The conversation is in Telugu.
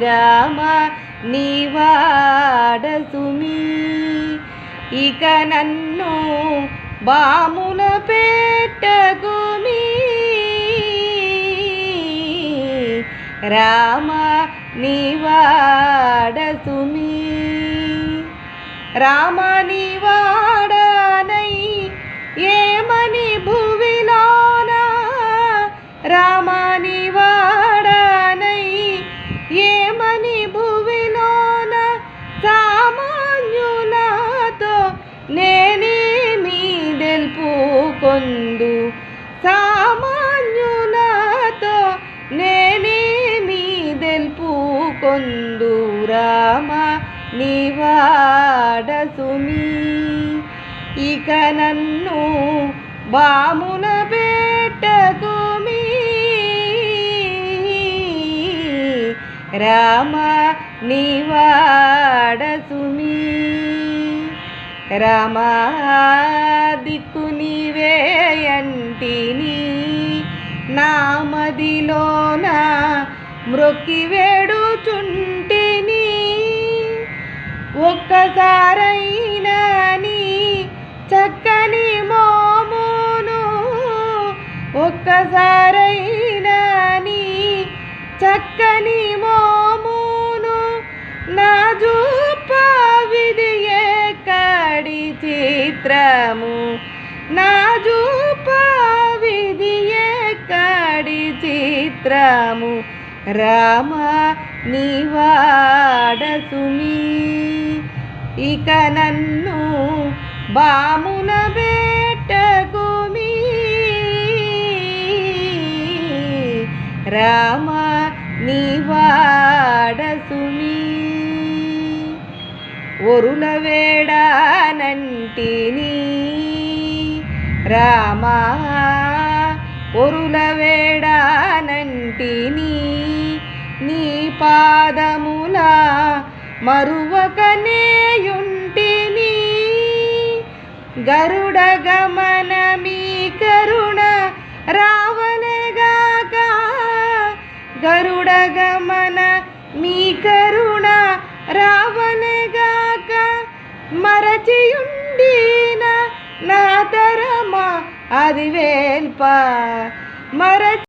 రామ నీవాడ సుమీ ఇక నన్ను బాముల పెట్టకుమీ రామ నీవాడ సుమీ రామ నీవాడనై ఏమని భువిలోన రామ నీవాడనై ఏమని భువిలోన సామాన్యులతో నేనేమి తెలుపుకొందు సామాన్యులతో నేనేమి తెలుపుకొందు రామ నీవాడ సుమీ ఇక నన్ను బాముల పెట్టకుమీ రామ నీవాడ సుమీ రామా దిక్కు నీవే అంటిని నా మదిలోన మ్రొక్కి వేడుచుంటిని ఒక్కసారైనా నీ చక్కని మోమును ఒక్కసారైనా నీ చక్కని మోమును నా చూప విధి ఎక్కడి చిత్రము నా చూప విధి ఎక్కడి చిత్రము రామ నీవాడ సుమీ ఇక నన్ను బాముల పెట్టకుమీ రామ నీవాడ సుమీ ఒరుల వేడానంటిని రామా ఒరుల వేడానంటిని నీ పాదముల మరువకనేయుంటిని గరుడ గమన మీ కరుణ రావనెగాక గరుడ గమన మీ కరుణ రావనెగాక మరచియుండిన నా తరమ అది వేల్ప మరచి